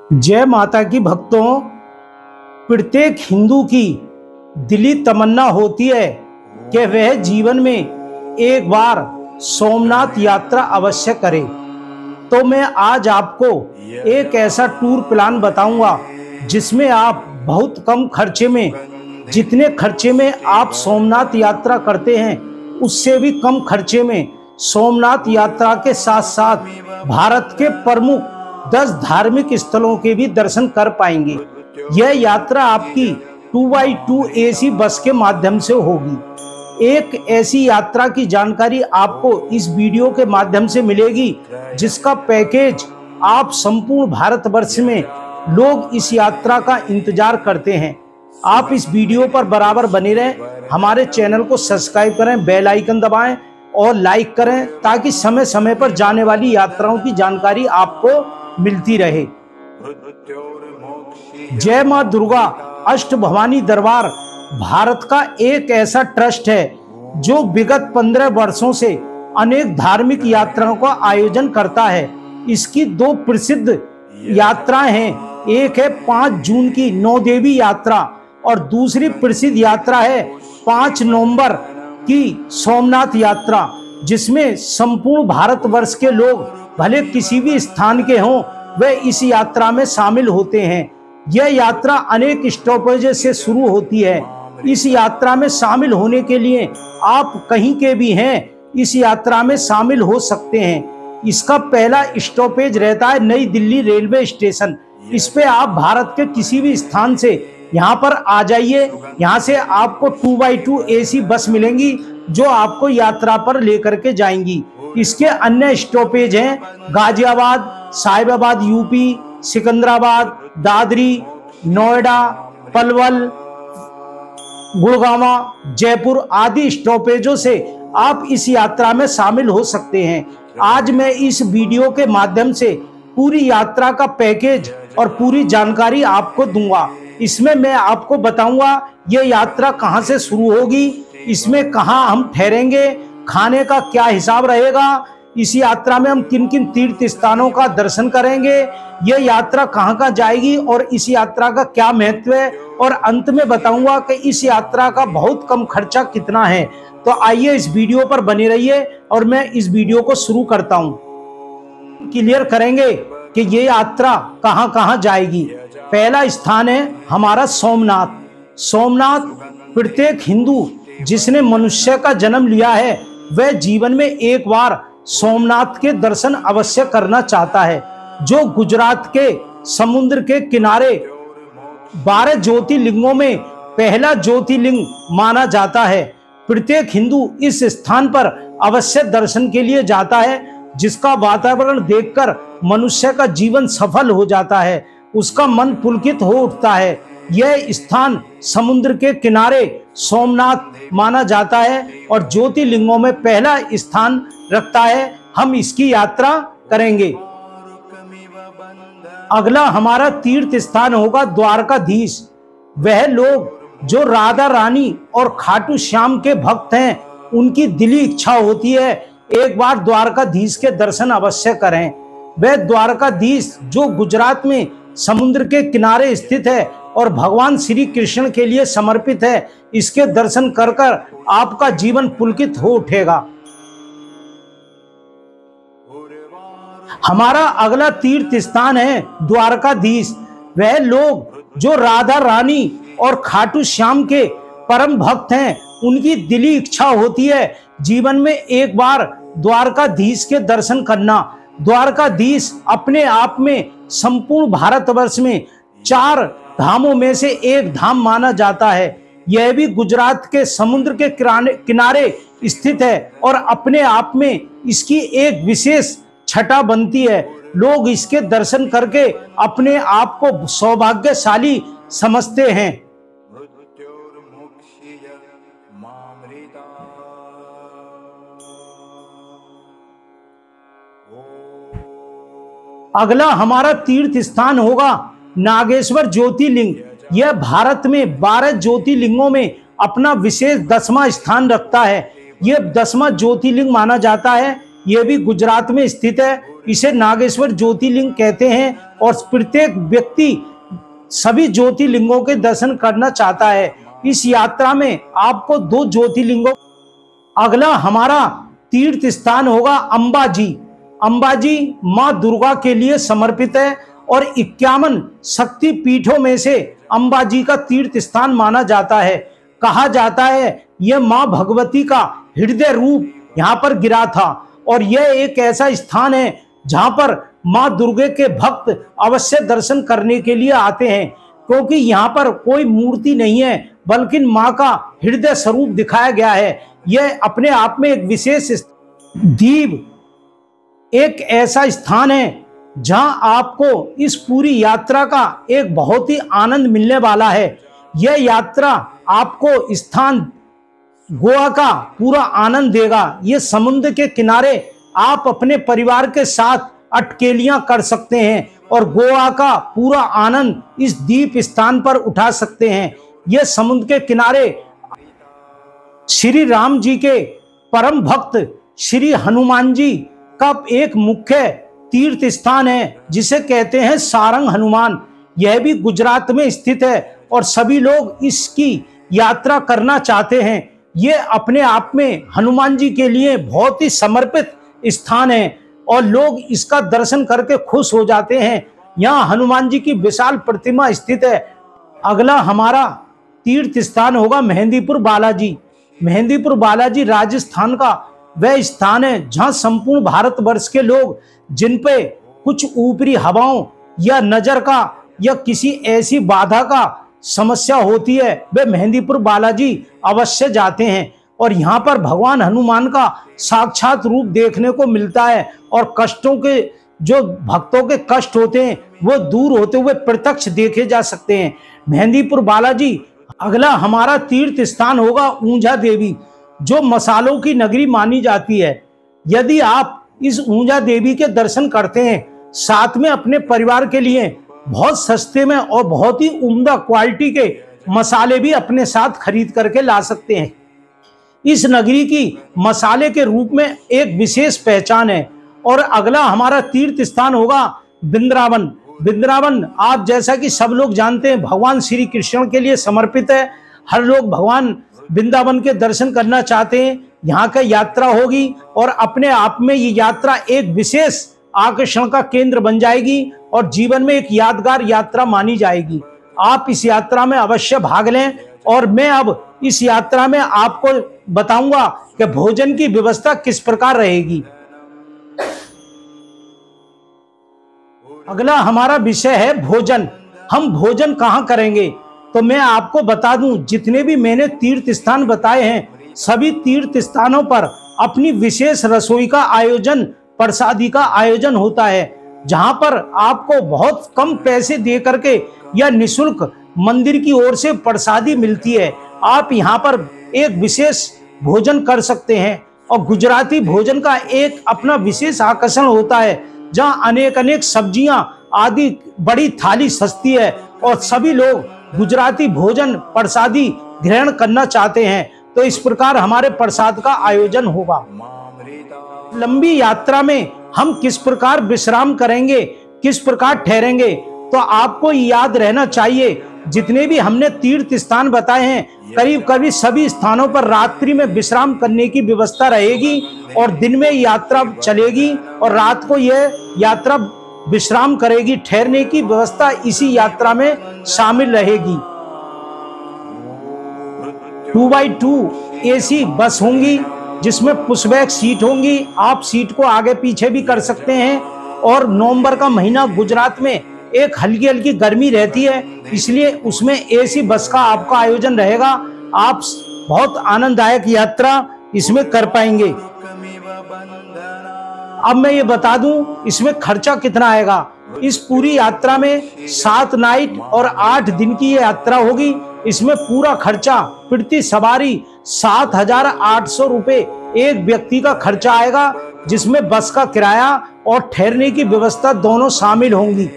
जय माता की भक्तों, प्रत्येक हिंदू की दिली तमन्ना होती है कि वह जीवन में एक बार सोमनाथ यात्रा अवश्य करे। तो मैं आज आपको एक ऐसा टूर प्लान बताऊंगा जिसमें आप बहुत कम खर्चे में, जितने खर्चे में आप सोमनाथ यात्रा करते हैं उससे भी कम खर्चे में सोमनाथ यात्रा के साथ साथ भारत के प्रमुख 10 धार्मिक स्थलों के भी दर्शन कर पाएंगे। यह यात्रा आपकी 2x2 AC बस के माध्यम से होगी। एक ऐसी यात्रा की जानकारी आपको इस वीडियो के माध्यम से मिलेगी जिसका पैकेज आप संपूर्ण भारतवर्ष में लोग इस यात्रा का इंतजार करते हैं। आप इस वीडियो पर बराबर बने रहें, हमारे चैनल को सब्सक्राइब करें, बेल आइकन दबाएं और लाइक करें ताकि समय समय पर जाने वाली यात्राओं की जानकारी आपको मिलती रहे। जय मां दुर्गा अष्ट भवानी दरबार भारत का एक ऐसा ट्रस्ट है जो विगत 15 वर्षों से अनेक धार्मिक यात्राओं का आयोजन करता है। इसकी 2 प्रसिद्ध यात्राएं हैं, एक है 5 जून की नौ देवी यात्रा और दूसरी प्रसिद्ध यात्रा है 5 नवंबर की सोमनाथ यात्रा, जिसमें संपूर्ण भारतवर्ष के लोग भले किसी भी स्थान के हों वे इस यात्रा में शामिल होते हैं। यह यात्रा अनेक स्टॉपेज से शुरू होती है। इस यात्रा में शामिल होने के लिए आप कहीं के भी हैं इस यात्रा में शामिल हो सकते हैं। इसका पहला स्टॉपेज रहता है नई दिल्ली रेलवे स्टेशन। इस पे आप भारत के किसी भी स्थान से यहाँ पर आ जाइए। यहाँ से आपको 2x2 AC बस मिलेंगी जो आपको यात्रा पर लेकर के जाएंगी। इसके अन्य स्टॉपेज हैं गाजियाबाद, साहिबाबाद UP, सिकंदराबाद, दादरी, नोएडा, पलवल, गुड़गांव, जयपुर आदि स्टॉपेजों से आप इस यात्रा में शामिल हो सकते हैं। आज मैं इस वीडियो के माध्यम से पूरी यात्रा का पैकेज और पूरी जानकारी आपको दूंगा। इसमें मैं आपको बताऊंगा ये यात्रा कहां से शुरू होगी, इसमें कहां हम ठहरेंगे, खाने का क्या हिसाब रहेगा, इस यात्रा में हम किन किन तीर्थ स्थानों का दर्शन करेंगे, यह यात्रा कहां कहां जाएगी और इस यात्रा का क्या महत्व है, और अंत में बताऊंगा कि इस यात्रा का बहुत कम खर्चा कितना है। तो आइए इस वीडियो पर बने रहिए और मैं इस वीडियो को शुरू करता हूं। क्लियर करेंगे कि ये यात्रा कहां कहां जाएगी। पहला स्थान है हमारा सोमनाथ। सोमनाथ प्रत्येक हिंदू जिसने मनुष्य का जन्म लिया है वह जीवन में एक बार सोमनाथ के दर्शन अवश्य करना चाहता है, जो गुजरात के समुद्र के किनारे 12 ज्योतिर्लिंगों में पहला ज्योतिर्लिंग माना जाता है। प्रत्येक हिंदू इस स्थान पर अवश्य दर्शन के लिए जाता है, जिसका वातावरण देखकर मनुष्य का जीवन सफल हो जाता है, उसका मन पुलकित हो उठता है। यह स्थान समुद्र के किनारे सोमनाथ माना जाता है और ज्योतिर्लिंगों में पहला स्थान रखता है। हम इसकी यात्रा करेंगे। अगला हमारा तीर्थ स्थान होगा द्वारकाधीश। वह लोग जो राधा रानी और खाटू श्याम के भक्त हैं उनकी दिली इच्छा होती है एक बार द्वारकाधीश के दर्शन अवश्य करें। वह द्वारकाधीश जो गुजरात में समुद्र के किनारे स्थित है और भगवान श्री कृष्ण के लिए समर्पित है, इसके दर्शन कर कर आपका जीवन पुलकित हो उठेगा। हमारा अगला तीर्थ स्थान है द्वारकाधीश। वह लोग जो राधा रानी और खाटू श्याम के परम भक्त हैं उनकी दिली इच्छा होती है जीवन में एक बार द्वारकाधीश के दर्शन करना। द्वारकाधीश अपने आप में संपूर्ण भारतवर्ष में 4 धामों में से एक धाम माना जाता है। यह भी गुजरात के समुद्र के किनारे स्थित है और अपने आप में इसकी एक विशेष छटा बनती है। लोग इसके दर्शन करके अपने आप को सौभाग्यशाली समझते हैं। अगला हमारा तीर्थ स्थान होगा नागेश्वर ज्योतिर्लिंग। यह भारत में 12 ज्योतिर्लिंगों में अपना विशेष 10वां स्थान रखता है। यह 10वां ज्योतिर्लिंग माना जाता है। यह भी गुजरात में स्थित है इसे नागेश्वर ज्योतिर्लिंग कहते हैं और प्रत्येक व्यक्ति सभी ज्योतिर्लिंगों के दर्शन करना चाहता है। इस यात्रा में आपको 2 ज्योतिर्लिंगों। अगला हमारा तीर्थ स्थान होगा अंबाजी। अंबाजी मां दुर्गा के लिए समर्पित है और 51 शक्ति पीठों में से अंबाजी का तीर्थ स्थान माना जाता है। कहा जाता है यह मां भगवती का हृदय रूप यहाँ पर गिरा था और यह एक ऐसा स्थान है जहां पर मां दुर्गे के भक्त अवश्य दर्शन करने के लिए आते हैं, क्योंकि यहाँ पर कोई मूर्ति नहीं है बल्कि मां का हृदय स्वरूप दिखाया गया है। यह अपने आप में एक विशेष दीव एक ऐसा स्थान है जहां आपको इस पूरी यात्रा का एक बहुत ही आनंद मिलने वाला है। यह यात्रा आपको स्थान गोवा का पूरा आनंद देगा। ये समुद्र के किनारे आप अपने परिवार के साथ अटकेलियां कर सकते हैं और गोवा का पूरा आनंद इस द्वीप स्थान पर उठा सकते हैं। यह समुद्र के किनारे श्री राम जी के परम भक्त श्री हनुमान जी का एक मुख्य तीर्थ स्थान है जिसे कहते हैं सारंग हनुमान। यह भी गुजरात में स्थित है और सभी लोग इसकी यात्रा करना चाहते हैं। यह अपने आप में हनुमान जी के लिए बहुत ही समर्पित स्थान है और लोग इसका दर्शन करके खुश हो जाते हैं। यहाँ हनुमान जी की विशाल प्रतिमा स्थित है। अगला हमारा तीर्थ स्थान होगा मेहंदीपुर बालाजी। मेहंदीपुर बालाजी राजस्थान का वह स्थान है जहां संपूर्ण भारतवर्ष के लोग जिन पे कुछ ऊपरी हवाओं या नजर का या किसी ऐसी बाधा का समस्या होती है वे मेहंदीपुर बालाजी अवश्य जाते हैं और यहाँ पर भगवान हनुमान का साक्षात रूप देखने को मिलता है और कष्टों के जो भक्तों के कष्ट होते हैं वो दूर होते हुए प्रत्यक्ष देखे जा सकते हैं मेहंदीपुर बालाजी। अगला हमारा तीर्थ स्थान होगा ऊंझा देवी जो मसालों की नगरी मानी जाती है। यदि आप इस ऊंझा देवी के दर्शन करते हैं साथ में अपने परिवार के लिए बहुत सस्ते में और बहुत ही उम्दा क्वालिटी के मसाले भी अपने साथ खरीद करके ला सकते हैं। इस नगरी की मसाले के रूप में एक विशेष पहचान है। और अगला हमारा तीर्थ स्थान होगा वृंदावन। वृंदावन आप जैसा कि सब लोग जानते हैं भगवान श्री कृष्ण के लिए समर्पित है। हर लोग भगवान वृंदावन के दर्शन करना चाहते हैं। यहाँ का यात्रा होगी और अपने आप में ये यात्रा एक विशेष आकर्षण का केंद्र बन जाएगी और जीवन में एक यादगार यात्रा मानी जाएगी। आप इस यात्रा में अवश्य भाग लें। और मैं अब इस यात्रा में आपको बताऊंगा कि भोजन की व्यवस्था किस प्रकार रहेगी। अगला हमारा विषय है भोजन। हम भोजन कहाँ करेंगे तो मैं आपको बता दूं जितने भी मैंने तीर्थ स्थान बताए हैं सभी तीर्थ स्थानों पर अपनी विशेष रसोई का आयोजन प्रसादी का आयोजन होता है जहां पर आपको बहुत कम पैसे दे करके या निशुल्क मंदिर की ओर से प्रसादी मिलती है। आप यहाँ पर एक विशेष भोजन कर सकते हैं और गुजराती भोजन का एक अपना विशेष आकर्षण होता है जहाँ अनेक अनेक सब्जियां आदि बड़ी थाली सस्ती है और सभी लोग गुजराती भोजन प्रसादी ग्रहण करना चाहते हैं। तो इस प्रकार हमारे प्रसाद का आयोजन होगा। लंबी यात्रा में हम किस प्रकार विश्राम करेंगे किस प्रकार ठहरेंगे तो आपको याद रहना चाहिए जितने भी हमने तीर्थ स्थान बताए हैं करीब करीब सभी स्थानों पर रात्रि में विश्राम करने की व्यवस्था रहेगी और दिन में यात्रा चलेगी और रात को यह यात्रा विश्राम करेगी। ठहरने की व्यवस्था इसी यात्रा में शामिल रहेगी। 2x2 एसी बस होंगी जिसमें पुशबैक सीट होंगी। आप सीट को आगे पीछे भी कर सकते हैं। और नवंबर का महीना गुजरात में एक हल्की हल्की गर्मी रहती है इसलिए उसमें एसी बस का आपका आयोजन रहेगा। आप बहुत आनंददायक यात्रा इसमें कर पाएंगे। अब मैं ये बता दूं इसमें खर्चा कितना आएगा। इस पूरी यात्रा में 7 नाइट और 8 दिन की ये यात्रा होगी। इसमें पूरा खर्चा प्रति सवारी 7,800 रुपये एक व्यक्ति का खर्चा आएगा जिसमें बस का किराया और ठहरने की व्यवस्था दोनों शामिल होंगी।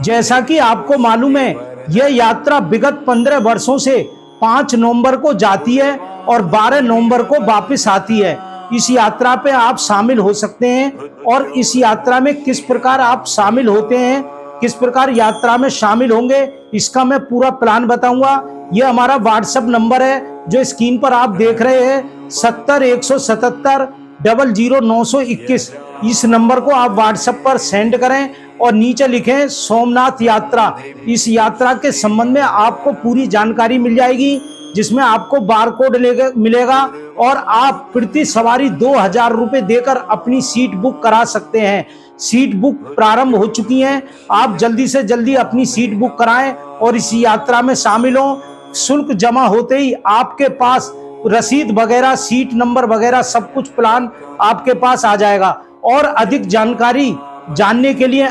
जैसा कि आपको मालूम है यह यात्रा विगत 15 वर्षों से 5 नवंबर को जाती है और 12 नवंबर को वापस आती है। इस यात्रा पे आप शामिल हो सकते हैं। और इस यात्रा में किस प्रकार आप शामिल होते हैं, किस प्रकार यात्रा में शामिल होंगे, इसका मैं पूरा प्लान बताऊंगा। ये हमारा व्हाट्सएप नंबर है जो स्क्रीन पर आप देख रहे हैं 70 177 00 921। इस नंबर को आप व्हाट्सएप पर सेंड करें और नीचे लिखें सोमनाथ यात्रा। इस यात्रा के संबंध में आपको पूरी जानकारी मिल जाएगी, जिसमें आपको बारकोड मिलेगा और आप प्रति सवारी 2000 रुपये देकर अपनी सीट बुक करा सकते हैं। सीट बुक प्रारंभ हो चुकी हैं, आप जल्दी से जल्दी अपनी सीट बुक कराएं और इस यात्रा में शामिल हों। शुल्क जमा होते ही आपके पास रसीद वगैरह, सीट नंबर वगैरह सब कुछ प्लान आपके पास आ जाएगा। और अधिक जानकारी जानने के लिए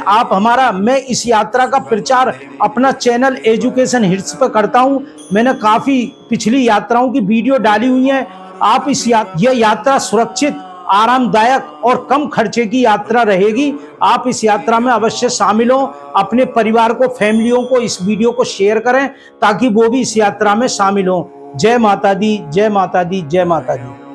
मैं इस यात्रा का प्रचार अपना चैनल एजुकेशन हिट्स पर करता हूं। मैंने काफी पिछली यात्राओं की वीडियो डाली हुई है। आप यह यात्रा सुरक्षित, आरामदायक और कम खर्चे की यात्रा रहेगी। आप इस यात्रा में अवश्य शामिल हो। अपने परिवार को, फैमिलियों को इस वीडियो को शेयर करें ताकि वो भी इस यात्रा में शामिल हो। जय माता दी, जय माता दी, जय माता दी।